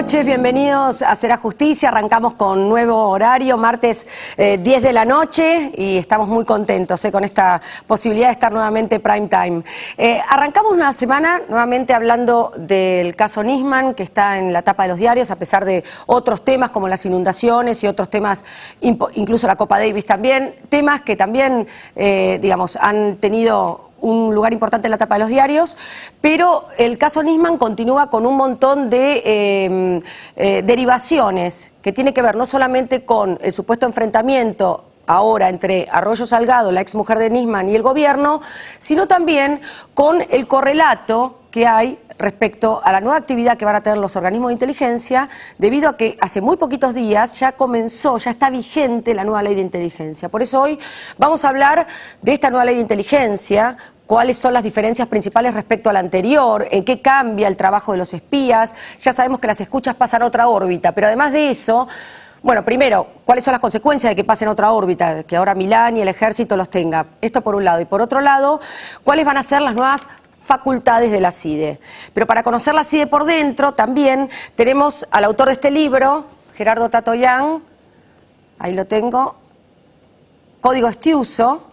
noches, bienvenidos a Será Justicia. Arrancamos con nuevo horario, martes 10 de la noche, y estamos muy contentos con esta posibilidad de estar nuevamente prime time. Arrancamos una semana nuevamente hablando del caso Nisman, que está en la tapa de los diarios, a pesar de otros temas como las inundaciones y otros temas, incluso la Copa Davis también, temas que también, digamos, han tenido un lugar importante en la tapa de los diarios, pero el caso Nisman continúa con un montón de derivaciones que tiene que ver no solamente con el supuesto enfrentamiento ahora entre Arroyo Salgado, la exmujer de Nisman, y el gobierno, sino también con el correlato que hay respecto a la nueva actividad que van a tener los organismos de inteligencia, debido a que hace muy poquitos días ya está vigente la nueva ley de inteligencia. Por eso hoy vamos a hablar de esta nueva ley de inteligencia, cuáles son las diferencias principales respecto a la anterior, en qué cambia el trabajo de los espías. Ya sabemos que las escuchas pasan a otra órbita, pero además de eso, bueno, primero, ¿cuáles son las consecuencias de que pasen a otra órbita? Que ahora Milán y el ejército los tenga. Esto por un lado. Y por otro lado, ¿cuáles van a ser las nuevas facultades de la CIDE? Pero para conocer la CIDE por dentro, también tenemos al autor de este libro, Gerardo Tatoian, ahí lo tengo, Código Estiuso,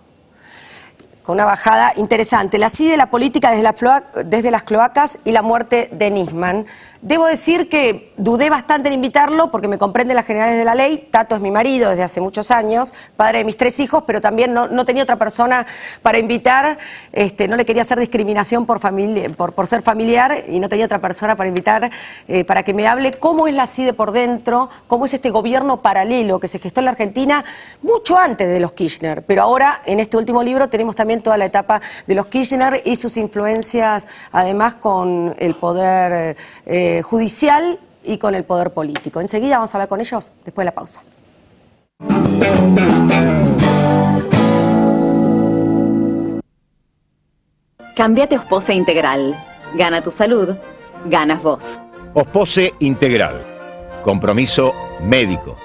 con una bajada interesante. La CIDE, la política desde las cloacas y la muerte de Nisman. Debo decir que dudé bastante en invitarlo porque me comprende las generales de la ley. Tato es mi marido desde hace muchos años, padre de mis 3 hijos, pero también no tenía otra persona para invitar. No le quería hacer discriminación por ser familiar, y no tenía otra persona para invitar para que me hable cómo es la CIDE por dentro, cómo es este gobierno paralelo que se gestó en la Argentina mucho antes de los Kirchner. Pero ahora, en este último libro, tenemos también toda la etapa de los Kirchner y sus influencias, además con el poder judicial y con el poder político. Enseguida vamos a hablar con ellos después de la pausa. Cambiate a Ospose Integral. Gana tu salud, ganas vos. Ospose Integral. Compromiso médico.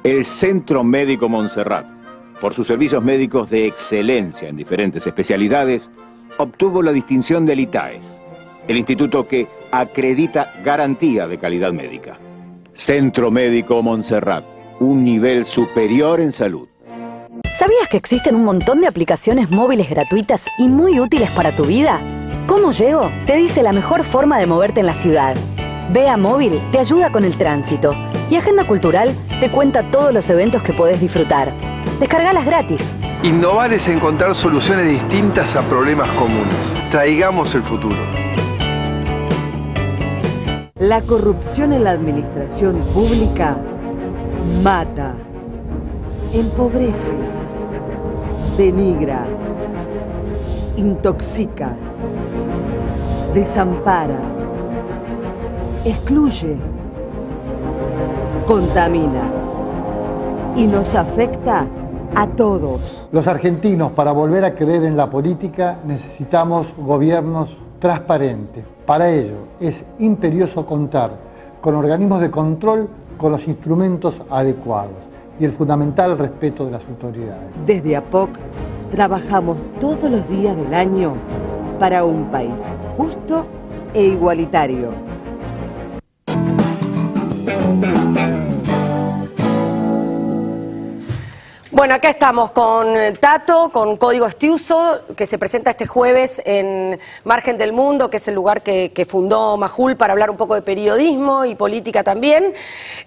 El Centro Médico Montserrat, por sus servicios médicos de excelencia en diferentes especialidades, obtuvo la distinción del ITAES, el instituto que acredita garantía de calidad médica. Centro Médico Montserrat, un nivel superior en salud. ¿Sabías que existen un montón de aplicaciones móviles gratuitas y muy útiles para tu vida? ¿Cómo llego? Te dice la mejor forma de moverte en la ciudad. Vea Móvil te ayuda con el tránsito y Agenda Cultural te cuenta todos los eventos que podés disfrutar. Descargalas gratis. Innovar es encontrar soluciones distintas a problemas comunes. Traigamos el futuro. La corrupción en la administración pública mata, empobrece, denigra, intoxica, desampara, excluye, contamina y nos afecta a todos. Los argentinos, para volver a creer en la política, necesitamos gobiernos transparentes. Para ello es imperioso contar con organismos de control con los instrumentos adecuados y el fundamental respeto de las autoridades. Desde APOC trabajamos todos los días del año para un país justo e igualitario. Bueno, acá estamos con Tato, con Código Estiuso, que se presenta este jueves en Margen del Mundo, que es el lugar que fundó Majul para hablar un poco de periodismo y política también,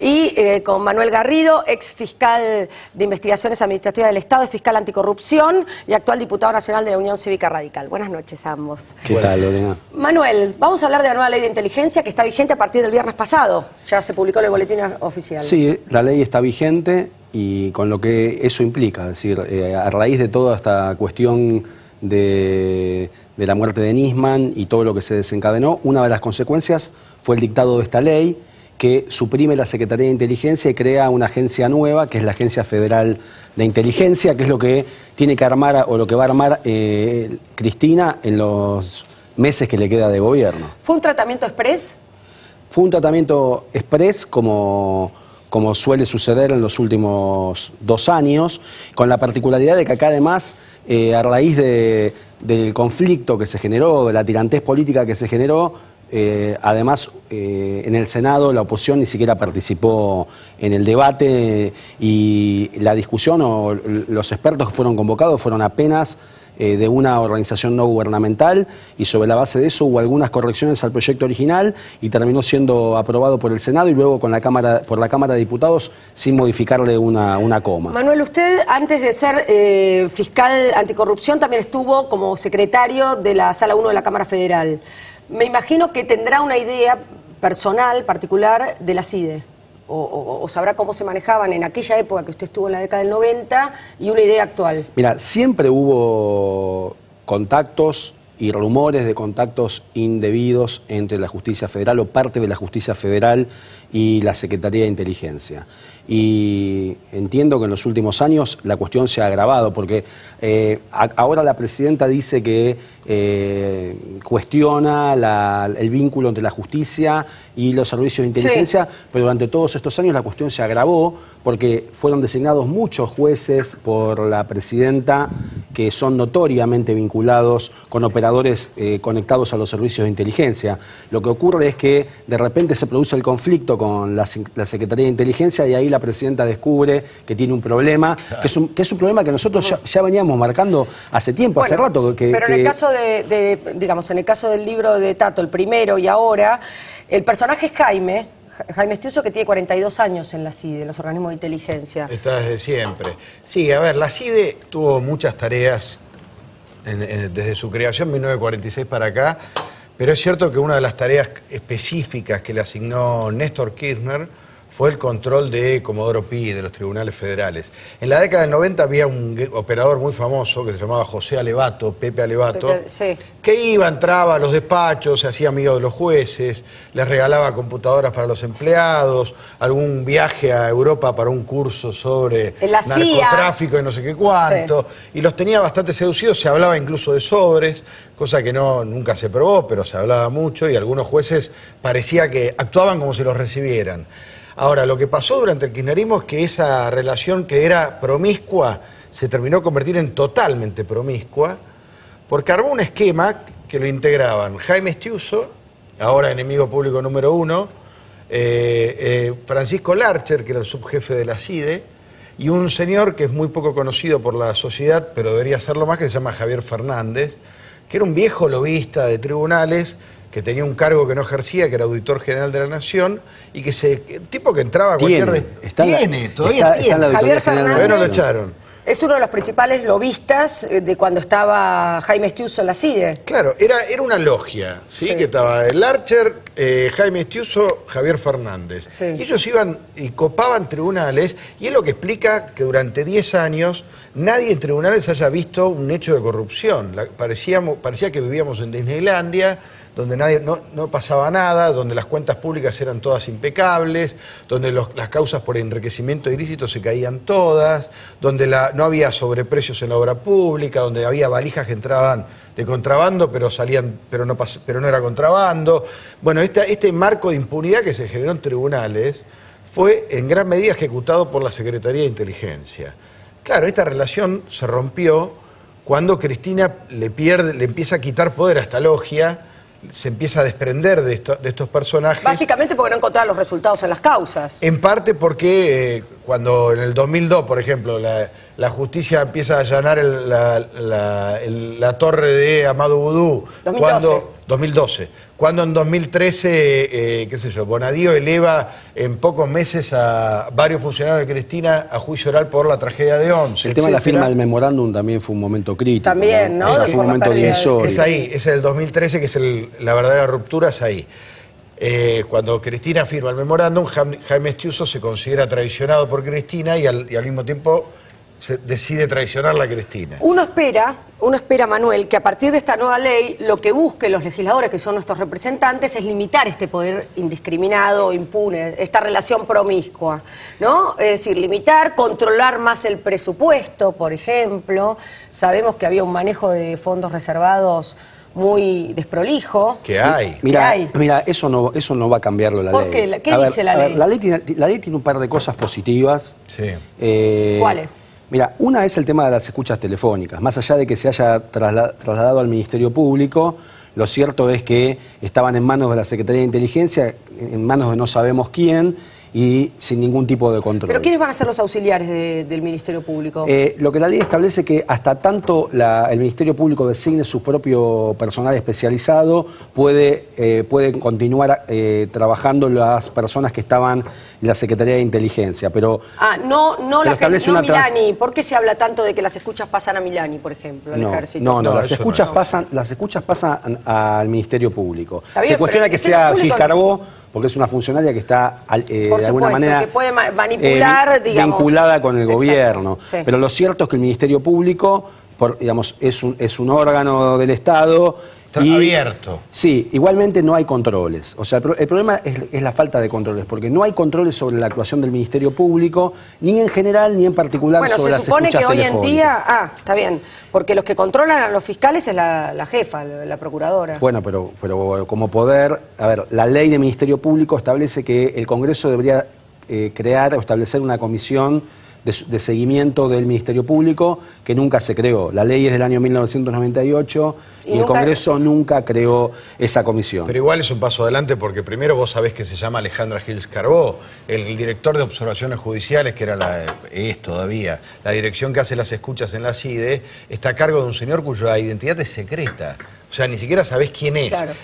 y con Manuel Garrido, ex fiscal de Investigaciones Administrativas del Estado, fiscal anticorrupción y actual diputado nacional de la Unión Cívica Radical. Buenas noches a ambos. ¿Qué tal, Lorena? Manuel, vamos a hablar de la nueva ley de inteligencia que está vigente a partir del viernes pasado. Ya se publicó en el boletín oficial. Sí, la ley está vigente y con lo que eso implica, es decir, a raíz de toda esta cuestión de la muerte de Nisman y todo lo que se desencadenó, una de las consecuencias fue el dictado de esta ley que suprime la Secretaría de Inteligencia y crea una agencia nueva, que es la Agencia Federal de Inteligencia, que es lo que tiene que armar o lo que va a armar Cristina en los meses que le queda de gobierno. ¿Fue un tratamiento exprés? Fue un tratamiento exprés como suele suceder en los últimos 2 años, con la particularidad de que acá además, a raíz del conflicto que se generó, de la tirantez política que se generó, Además, en el Senado la oposición ni siquiera participó en el debate y la discusión o los expertos que fueron convocados fueron apenas de una organización no gubernamental, y sobre la base de eso hubo algunas correcciones al proyecto original y terminó siendo aprobado por el Senado y luego por la Cámara de Diputados sin modificarle una coma. Manuel, usted antes de ser fiscal anticorrupción también estuvo como secretario de la Sala 1 de la Cámara Federal. Me imagino que tendrá una idea personal, particular, de la CIDE. O sabrá cómo se manejaban en aquella época que usted estuvo en la década del 90 y una idea actual. Mira, siempre hubo contactos y rumores de contactos indebidos entre la Justicia Federal o parte de la Justicia Federal y la Secretaría de Inteligencia. Y entiendo que en los últimos años la cuestión se ha agravado, porque ahora la presidenta dice que cuestiona el vínculo entre la justicia y los servicios de inteligencia, sí, pero durante todos estos años la cuestión se agravó porque fueron designados muchos jueces por la presidenta que son notoriamente vinculados con operadores conectados a los servicios de inteligencia. Lo que ocurre es que de repente se produce el conflicto con la Secretaría de Inteligencia y ahí la presidenta descubre que tiene un problema, que es un problema que nosotros ya veníamos marcando hace tiempo, bueno, hace rato. Pero en el caso digamos, en el caso del libro de Tato, el primero y ahora, el personaje es Jaime Estiuso, que tiene 42 años en la CIDE, en los organismos de inteligencia. Está desde siempre. Sí, a ver, la CIDE tuvo muchas tareas desde su creación en 1946 para acá, pero es cierto que una de las tareas específicas que le asignó Néstor Kirchner fue el control de Comodoro Pi, de los tribunales federales. En la década del 90 había un operador muy famoso que se llamaba José Alevato, Pepe Alevato, sí, que entraba a los despachos, se hacía amigo de los jueces, les regalaba computadoras para los empleados, algún viaje a Europa para un curso sobre narcotráfico y no sé qué cuánto, sí, y los tenía bastante seducidos, se hablaba incluso de sobres, cosa que nunca se probó, pero se hablaba mucho y algunos jueces parecía que actuaban como si los recibieran. Ahora, lo que pasó durante el kirchnerismo es que esa relación que era promiscua se terminó convertir en totalmente promiscua, porque armó un esquema que lo integraban Jaime Estiuso, ahora enemigo público número 1, Francisco Larcher, que era el subjefe de la CIDE, y un señor que es muy poco conocido por la sociedad, pero debería serlo más, que se llama Javier Fernández, que era un viejo lobista de tribunales, que tenía un cargo que no ejercía, que era auditor general de la Nación, y que tipo que entraba a cualquier... Todavía tiene. Javier Fernández, todavía no lo echaron. Es uno de los principales lobistas de cuando estaba Jaime Estiuso en la CIDE. Claro, era una logia, ¿sí? Que estaba el Archer, Jaime Estiuso, Javier Fernández. Sí. Y ellos iban y copaban tribunales, y es lo que explica que durante 10 años nadie en tribunales haya visto un hecho de corrupción. Parecía que vivíamos en Disneylandia, donde no pasaba nada, donde las cuentas públicas eran todas impecables, donde las causas por enriquecimiento ilícito se caían todas, donde no había sobreprecios en la obra pública, donde había valijas que entraban de contrabando pero salían, pero no era contrabando. Bueno, este marco de impunidad que se generó en tribunales fue en gran medida ejecutado por la Secretaría de Inteligencia. Claro, esta relación se rompió cuando Cristina le empieza a quitar poder a esta logia, se empieza a desprender de estos personajes. Básicamente porque no encontraba los resultados en las causas. En parte porque cuando en el 2002, por ejemplo, la justicia empieza a allanar la torre de Amadou Boudou. 2012. Cuando en 2013, qué sé yo, Bonadío eleva en pocos meses a varios funcionarios de Cristina a juicio oral por la tragedia de Once. El tema de la firma del memorándum también fue un momento crítico. También, ¿no? O sea, fue un momento divisorio. Es ahí, es el 2013 que es la verdadera ruptura, es ahí. Cuando Cristina firma el memorándum, Jaime Estiuso se considera traicionado por Cristina y al mismo tiempo se decide traicionarla a Cristina. Uno espera, Manuel, que a partir de esta nueva ley lo que busquen los legisladores, que son nuestros representantes, es limitar este poder indiscriminado, impune, esta relación promiscua, ¿no? Es decir, limitar, controlar más el presupuesto, por ejemplo. Sabemos que había un manejo de fondos reservados muy desprolijo. ¿Qué hay? Mira, eso no va a cambiarlo la ley. ¿Por qué? ¿Qué dice la ley? La ley tiene un par de cosas positivas. Sí. ¿Cuáles? Mira, una es el tema de las escuchas telefónicas. Más allá de que se haya trasladado al Ministerio Público, Lo cierto es que estaban en manos de la Secretaría de Inteligencia, en manos de no sabemos quién, y sin ningún tipo de control. ¿Pero quiénes van a ser los auxiliares del Ministerio Público? Lo que la ley establece que hasta tanto el Ministerio Público designe su propio personal especializado, pueden continuar trabajando las personas que estaban en la Secretaría de Inteligencia. Pero no Milani. ¿Por qué se habla tanto de que las escuchas pasan a Milani, por ejemplo, al ejército? No, las escuchas pasan al Ministerio Público. Bien, se cuestiona que sea Gil Carbó, porque es una funcionaria que está de alguna manera que puede manipular, digamos, vinculada con el gobierno. Sí. Pero lo cierto es que el Ministerio Público, digamos, es un órgano del Estado. Está abierto. Sí, igualmente no hay controles. O sea, el problema es la falta de controles, porque no hay controles sobre la actuación del Ministerio Público, ni en general, ni en particular sobre las escuchas telefónicas. Bueno, se supone que hoy en día, está bien, porque los que controlan a los fiscales es la jefa, la procuradora. Bueno, pero como poder, a ver, la ley de Ministerio Público establece que el Congreso debería crear o establecer una comisión de seguimiento del Ministerio Público, que nunca se creó. La ley es del año 1998 y el Congreso nunca creó esa comisión. Pero igual es un paso adelante, porque primero vos sabés que se llama Alejandra Gil Carbó, el director de observaciones judiciales, que era todavía la dirección que hace las escuchas en la CIDE, está a cargo de un señor cuya identidad es secreta. O sea, ni siquiera sabés quién es. Claro,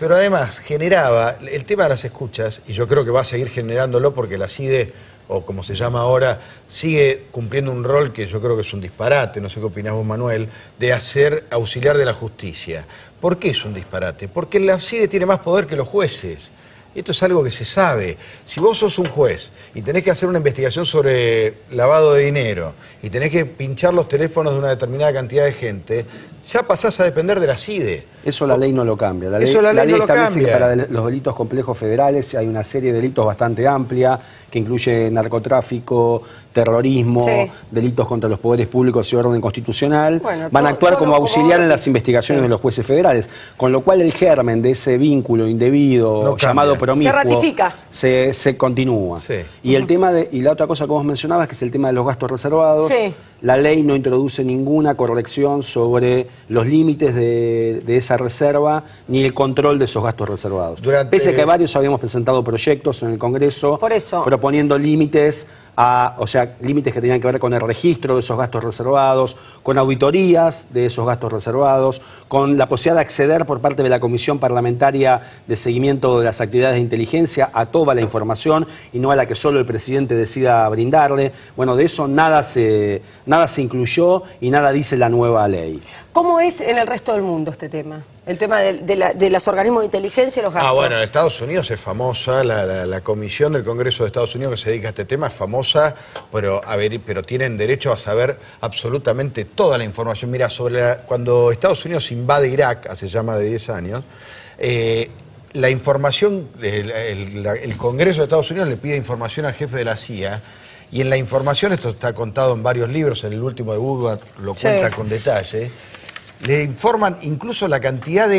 pero además generaba el tema de las escuchas, y yo creo que va a seguir generándolo porque la CIDE, o como se llama ahora, sigue cumpliendo un rol que yo creo que es un disparate, no sé qué opinás vos, Manuel, de hacer auxiliar de la justicia. ¿Por qué es un disparate? Porque la CIDE tiene más poder que los jueces. Esto es algo que se sabe. Si vos sos un juez y tenés que hacer una investigación sobre lavado de dinero y tenés que pinchar los teléfonos de una determinada cantidad de gente, ya pasás a depender de la CIDE. Eso la ley no lo cambia. La ley establece que para los delitos complejos federales hay una serie de delitos bastante amplia, que incluye narcotráfico, terrorismo, delitos contra los poderes públicos y orden constitucional. Bueno, van a actuar como auxiliar en las investigaciones de los jueces federales, con lo cual el germen de ese vínculo indebido llamado promiscuo se ratifica. Se continúa. Y el tema y la otra cosa que vos mencionabas, que es el tema de los gastos reservados, la ley no introduce ninguna corrección sobre los límites de esa reserva ni el control de esos gastos reservados. Pese a que varios habíamos presentado proyectos en el Congreso proponiendo límites límites que tenían que ver con el registro de esos gastos reservados, con auditorías de esos gastos reservados, con la posibilidad de acceder por parte de la Comisión Parlamentaria de Seguimiento de las Actividades de Inteligencia a toda la información y no a la que solo el presidente decida brindarle. Bueno, de eso nada se incluyó y nada dice la nueva ley. ¿Cómo es en el resto del mundo este tema? El tema de los organismos de inteligencia y los gastos. Bueno, en Estados Unidos es famosa, la comisión del Congreso de Estados Unidos que se dedica a este tema es famosa, pero tienen derecho a saber absolutamente toda la información. Mira, cuando Estados Unidos invade Irak, hace ya más de 10 años, la información, el Congreso de Estados Unidos le pide información al jefe de la CIA, y en la información, esto está contado en varios libros, en el último de Woodward lo cuenta con detalle, le informan incluso la cantidad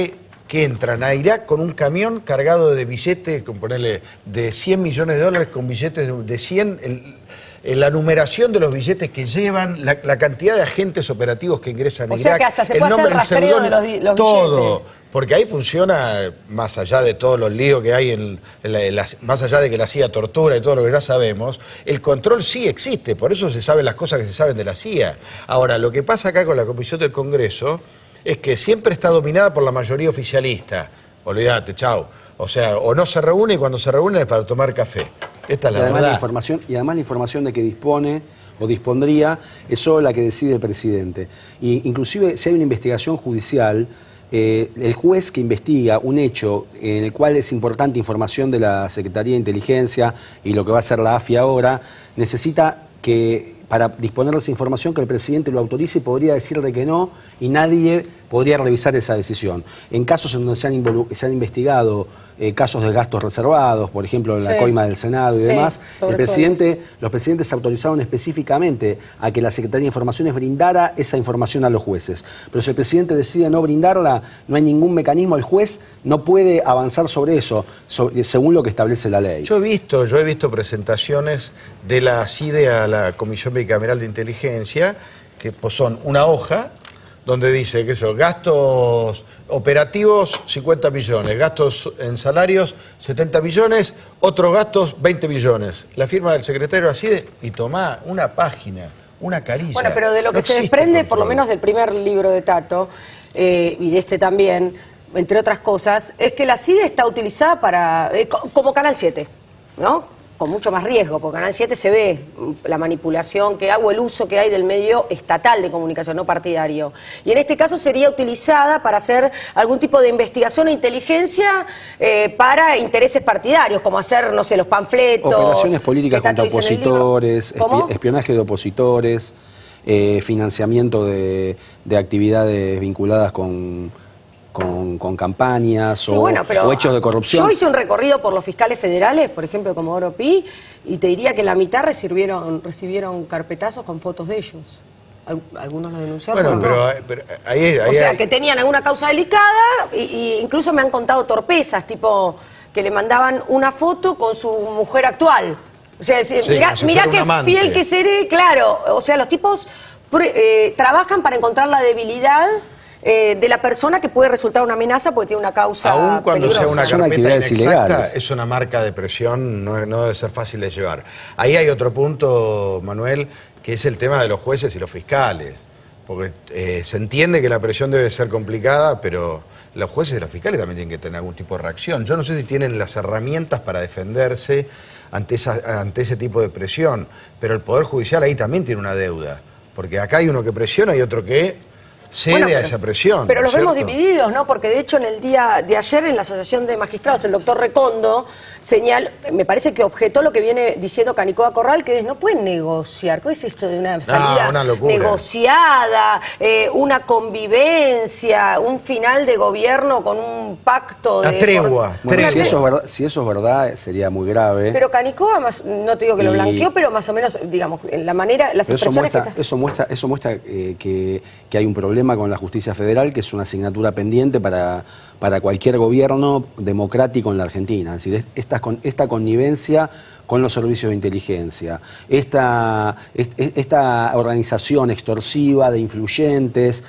que entran a Irak con un camión cargado de billetes, con ponerle de 100 millones de dólares con billetes de 100, la numeración de los billetes que llevan, la cantidad de agentes operativos que ingresan a Irak. O sea que hasta se puede hacer rastreo de los billetes. Todo. Porque ahí funciona, más allá de todos los líos que hay, más allá de que la CIA tortura y todo lo que ya sabemos, el control sí existe, por eso se saben las cosas que se saben de la CIA. Ahora, lo que pasa acá con la Comisión del Congreso es que siempre está dominada por la mayoría oficialista. Olvídate, chao. O sea, o no se reúne, y cuando se reúne es para tomar café. Esta es la verdad. Y además la información de que dispone o dispondría es solo la que decide el presidente. Y inclusive si hay una investigación judicial, el juez que investiga un hecho en el cual es importante información de la Secretaría de Inteligencia y lo que va a hacer la AFI ahora, necesita que, para disponer de esa información, que el presidente lo autorice, y podría decirle que no, y nadie podría revisar esa decisión. En casos en donde se han investigado casos de gastos reservados, por ejemplo, en la coima del Senado y demás, los presidentes autorizaron específicamente a que la Secretaría de Informaciones brindara esa información a los jueces. Pero si el presidente decide no brindarla, no hay ningún mecanismo, el juez no puede avanzar sobre eso, según lo que establece la ley. Yo he visto presentaciones de la CIDE a la Comisión Bicameral de Inteligencia, que pues, son una hoja donde dice que eso, gastos operativos 50 millones, gastos en salarios 70 millones, otros gastos 20 millones. La firma del secretario así y tomá una página, una carilla. Bueno, pero de lo que se desprende, por lo menos del primer libro de Tato, y de este también, entre otras cosas, es que la CIDE está utilizada para como Canal 7, ¿no? Con mucho más riesgo, porque Canal 7 se ve la manipulación que hago, el uso que hay del medio estatal de comunicación, no partidario. Y en este caso sería utilizada para hacer algún tipo de investigación o inteligencia para intereses partidarios, como hacer, no sé, los panfletos. Operaciones políticas contra opositores, espionaje de opositores, financiamiento de actividades vinculadas con campañas, sí, o hechos de corrupción. Yo hice un recorrido por los fiscales federales, por ejemplo, de Comodoro Pi, y te diría que la mitad recibieron carpetazos con fotos de ellos. Algunos lo denunciaron. Bueno, pero ahí o sea, que tenían alguna causa delicada, y incluso me han contado torpezas, tipo que le mandaban una foto con su mujer actual. O sea, mirá qué fiel que seré, claro. O sea, los tipos trabajan para encontrar la debilidad de la persona que puede resultar una amenaza porque tiene una causa aún cuando peligrosa. sea una carpeta inexacta, es una marca de presión, no debe ser fácil de llevar. Ahí hay otro punto, Manuel, que es el tema de los jueces y los fiscales. Porque se entiende que la presión debe ser complicada, pero los jueces y los fiscales también tienen que tener algún tipo de reacción. Yo no sé si tienen las herramientas para defenderse ante ese tipo de presión, pero el Poder Judicial ahí también tiene una deuda. Porque acá hay uno que presiona y otro que cede a esa presión. Pero los vemos divididos, ¿no? Porque de hecho en el día de ayer en la Asociación de Magistrados, el doctor Recondo me parece que objetó lo que viene diciendo Canicoa Corral, que no pueden negociar. ¿Qué es esto de una salida negociada, una convivencia, un final de gobierno con un pacto de... La tregua. Bueno, si eso es verdad, sería muy grave. Pero Canicoa, no te digo que lo blanqueó, pero más o menos, digamos, en la manera, las expresiones eso muestra que hay un problema con la justicia federal, que es una asignatura pendiente para cualquier gobierno democrático en la Argentina. Es decir, esta connivencia con los servicios de inteligencia, esta organización extorsiva de influyentes,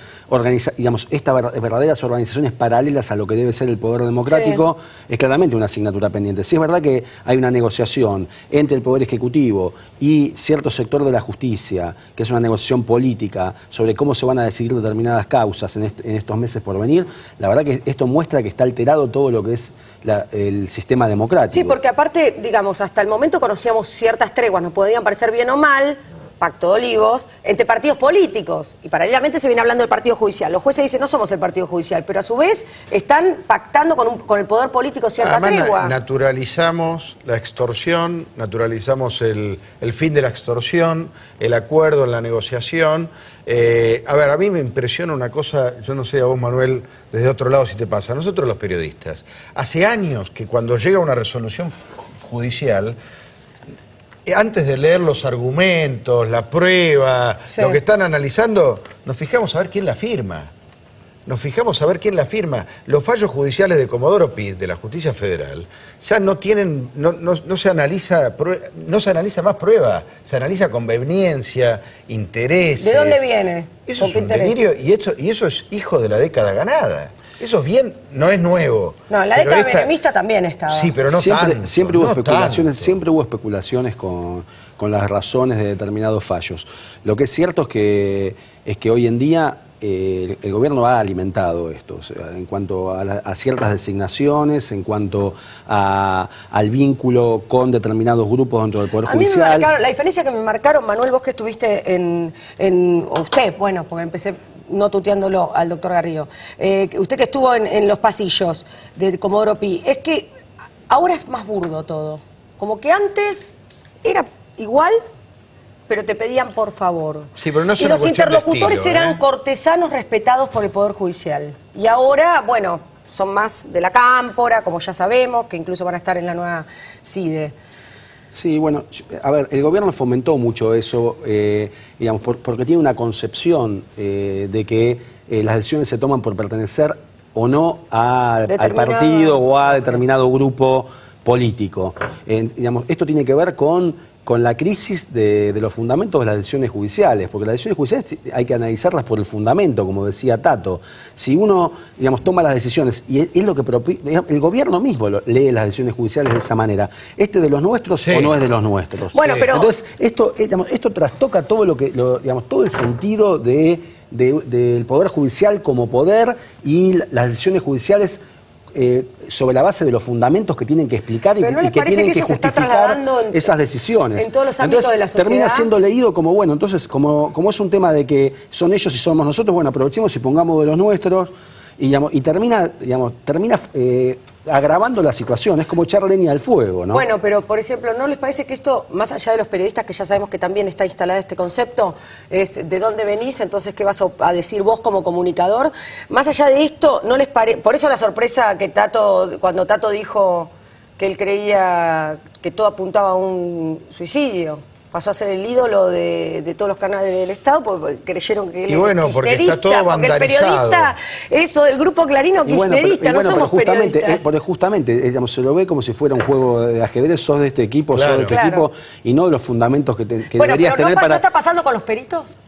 estas verdaderas organizaciones paralelas a lo que debe ser el poder democrático, es claramente una asignatura pendiente. Si es verdad que hay una negociación entre el Poder Ejecutivo y cierto sector de la justicia, que es una negociación política sobre cómo se van a decidir determinadas causas en estos meses por venir, la verdad que esto muestra que está alterado todo lo que es el sistema democrático. Sí, porque aparte, digamos, hasta el momento conocíamos ciertas treguas, nos podían parecer bien o mal, Pacto de Olivos, entre partidos políticos. Y paralelamente se viene hablando del partido judicial. Los jueces dicen, no somos el partido judicial, pero a su vez están pactando con el poder político cierta tregua. Naturalizamos la extorsión, naturalizamos el fin de la extorsión, el acuerdo en la negociación. A ver, a mí me impresiona una cosa, yo no sé a vos, Manuel, desde otro lado si te pasa. Nosotros los periodistas, hace años que cuando llega una resolución judicial, antes de leer los argumentos, la prueba, lo que están analizando, nos fijamos a ver quién la firma. Nos fijamos a ver quién la firma. Los fallos judiciales de Comodoro Pi, de la Justicia Federal, ya no tienen, no se analiza más prueba, se analiza conveniencia, intereses. ¿De dónde viene? Eso es un delirio y eso es hijo de la década ganada. Eso es bien, no es nuevo. No, en la década menemista también estaba. Sí, pero no tanto. Siempre hubo especulaciones con las razones de determinados fallos. Lo que es cierto es que hoy en día el gobierno ha alimentado esto, o sea, en cuanto a ciertas designaciones, en cuanto al vínculo con determinados grupos dentro del Poder Judicial. La diferencia que me marcaron, Manuel, vos que estuviste usted, bueno, porque empecé no tuteándolo al doctor Garrido, usted que estuvo en los pasillos de Comodoro Pi, es que ahora es más burdo todo. Como que antes era igual, pero te pedían por favor. Sí, pero no es y los interlocutores eran cortesanos respetados por el Poder Judicial. Y ahora, bueno, son más de la cámpora, como ya sabemos, que incluso van a estar en la nueva CIDE. Sí, bueno, a ver, el gobierno fomentó mucho eso, digamos, porque tiene una concepción de que las decisiones se toman por pertenecer o no al partido o a determinado grupo político. Digamos, esto tiene que ver con con la crisis de los fundamentos de las decisiones judiciales, porque las decisiones judiciales hay que analizarlas por el fundamento, como decía Tato. Si uno, digamos, toma las decisiones, y es lo que el gobierno mismo lee las decisiones judiciales de esa manera, ¿este de los nuestros o no es de los nuestros? Bueno, pero... Entonces, esto trastoca todo digamos, todo el sentido del Poder Judicial como poder y las decisiones judiciales sobre la base de los fundamentos que tienen que explicar y que tienen que justificar esas decisiones. En todos los ámbitos de la sociedad. Termina siendo leído como, bueno, entonces, como es un tema de que son ellos y somos nosotros, bueno, aprovechemos y pongamos de los nuestros, y termina agravando la situación. Es como echar leña al fuego, ¿no? Bueno, pero, por ejemplo, ¿no les parece que esto, más allá de los periodistas, que ya sabemos que también está instalado este concepto, es de dónde venís, entonces qué vas a decir vos como comunicador? Más allá de esto, ¿no les parece? Por eso la sorpresa que cuando Tato dijo que él creía que todo apuntaba a un suicidio. Pasó a ser el ídolo de todos los canales del Estado porque creyeron que él era kirchnerista, porque el periodista, eso del grupo Clarino, kirchnerista, no somos periodistas. Porque justamente digamos, se lo ve como si fuera un juego de ajedrez, sos de este equipo, sos de este equipo, y no de los fundamentos que deberías tener para... ¿No está pasando con los peritos?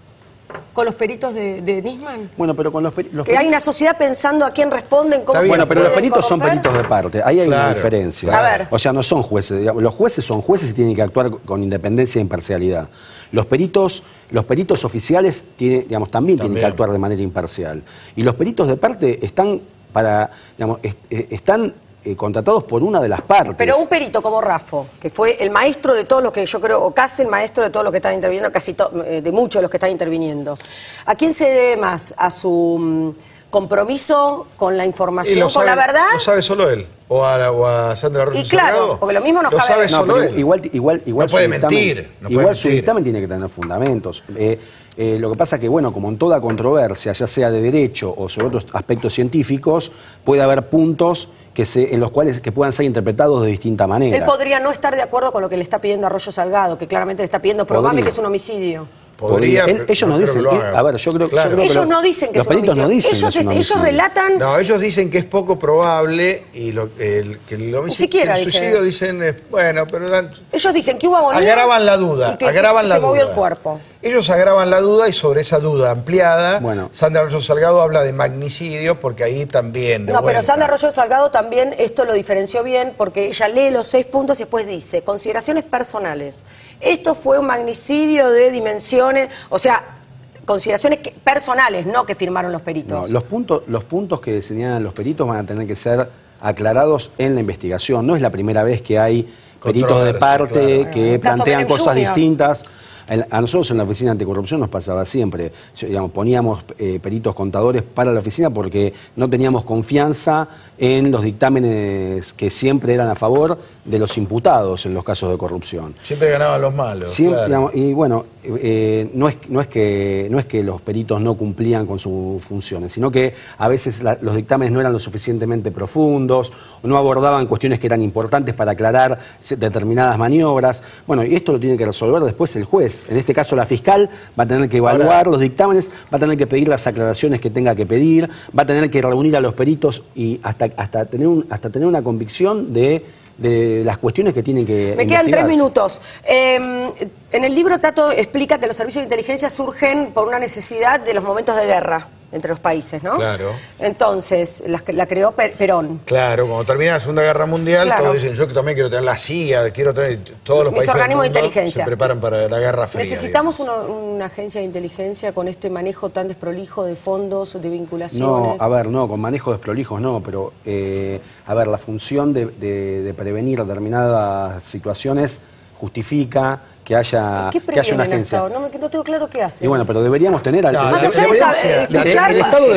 ¿Con los peritos de Nisman? Bueno, pero con los peritos... Que hay una sociedad pensando a quién responden, cómo se Bueno, pero los peritos corromper. son peritos de parte. Ahí hay una diferencia. A ver. O sea, no son jueces. Digamos, los jueces son jueces y tienen que actuar con independencia e imparcialidad. Los peritos oficiales también tienen que actuar de manera imparcial. Y los peritos de parte están contratados por una de las partes. Pero un perito como Raffo, que fue el maestro de todo lo que yo creo, o casi el maestro de todo lo que están interviniendo, de muchos de los que están interviniendo, ¿a quién se debe más? ¿A su compromiso con la información, con la verdad? ¿Lo sabe solo él? ¿O a Sandra Rosso? Y claro, Salgado? porque lo mismo nos ¿Lo cabe... sabe solo él? Igual no puede mentir. Igual su dictamen tiene que tener fundamentos. Lo que pasa es que, bueno, como en toda controversia, ya sea de derecho o sobre otros aspectos científicos, puede haber puntos en los cuales puedan ser interpretados de distinta manera. Él podría no estar de acuerdo con lo que le está pidiendo Arroyo Salgado, que claramente le está pidiendo, probame que es un homicidio. Ellos nos dicen que, a ver, yo creo que ellos no dicen que es un homicidio. Ellos relatan... No, ellos dicen que es poco probable y que el suicidio dicen, bueno, pero... Ellos dicen que hubo agonía. Agravan la duda. Y que se movió el cuerpo. Ellos agravan la duda y sobre esa duda ampliada, Sandra Rosso Salgado habla de magnicidio porque ahí también... pero Sandra Rosso Salgado también esto lo diferenció bien porque ella lee los 6 puntos y después dice, consideraciones personales. Esto fue un magnicidio de dimensiones, o sea, consideraciones personales, no que firmaron los peritos. No, los puntos que señalan los peritos van a tener que ser aclarados en la investigación. No es la primera vez que hay peritos de parte que plantean cosas distintas. A nosotros en la Oficina Anticorrupción nos pasaba siempre, poníamos peritos contadores para la oficina porque no teníamos confianza en los dictámenes que siempre eran a favor de los imputados en los casos de corrupción. Siempre ganaban los malos. Siempre, claro. Y bueno, no es que los peritos no cumplían con sus funciones, sino que a veces los dictámenes no eran lo suficientemente profundos, no abordaban cuestiones que eran importantes para aclarar determinadas maniobras. Bueno, y esto lo tiene que resolver después el juez. En este caso la fiscal va a tener que evaluar los dictámenes, va a tener que pedir las aclaraciones que tenga que pedir, va a tener que reunir a los peritos y hasta tener una convicción de las cuestiones que tienen que Me quedan 3 minutos. En el libro Tato explica que los servicios de inteligencia surgen por una necesidad de los momentos de guerra entre los países, ¿no? Claro. Entonces, la creó Perón. Claro, cuando termina la Segunda Guerra Mundial, todos dicen, yo también quiero tener la CIA, quiero tener todos los países organismos del mundo de inteligencia. se preparan para la Guerra Fría. ¿Necesitamos una agencia de inteligencia con este manejo tan desprolijo de fondos, de vinculaciones? No, con manejo desprolijos no, pero la función de prevenir determinadas situaciones justifica que haya una agencia. No tengo claro qué hace. Y bueno, pero deberíamos tener... Más allá de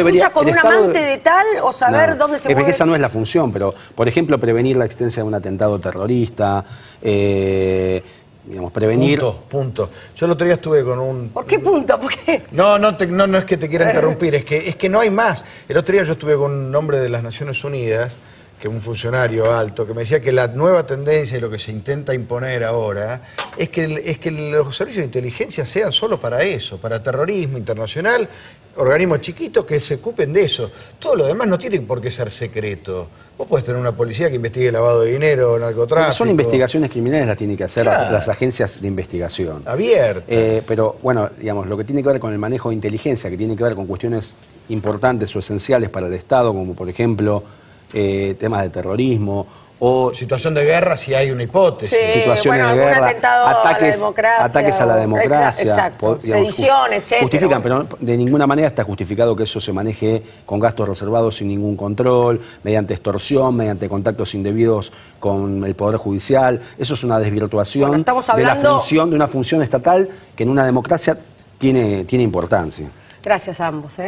escuchar con un amante de tal o saber dónde se mueve. Esa no es la función, pero, por ejemplo, prevenir la existencia de un atentado terrorista, prevenir... Punto. Yo el otro día estuve con un... ¿Por qué punto? ¿Por qué? No es que te quiera interrumpir, es que no hay más. El otro día yo estuve con un hombre de las Naciones Unidas que un funcionario alto, que me decía que la nueva tendencia y lo que se intenta imponer ahora es que los servicios de inteligencia sean solo para eso, para terrorismo internacional, organismos chiquitos que se ocupen de eso. Todo lo demás no tiene por qué ser secreto. Vos podés tener una policía que investigue lavado de dinero, narcotráfico. Son investigaciones criminales, las tienen que hacer Claro. las agencias de investigación. Abiertas. Pero bueno, digamos, lo que tiene que ver con el manejo de inteligencia, que tiene que ver con cuestiones importantes o esenciales para el Estado, como por ejemplo temas de terrorismo o situación de guerra, si hay una hipótesis. Sí, situaciones bueno, de algún guerra, atentado a la democracia, ataques a la democracia, exacto, sedición, etcétera. Justifican, pero de ninguna manera está justificado que eso se maneje con gastos reservados sin ningún control, mediante extorsión, mediante contactos indebidos con el Poder Judicial. Eso es una desvirtuación Bueno, estamos hablando de una función estatal que en una democracia tiene importancia. Gracias a ambos,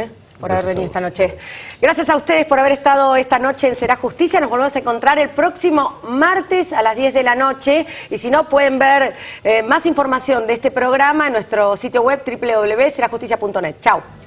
por haber venido esta noche. Gracias a ustedes por haber estado esta noche en Será Justicia. Nos volvemos a encontrar el próximo martes a las 10 de la noche. Y si no, pueden ver más información de este programa en nuestro sitio web www.serajusticia.net. Chao.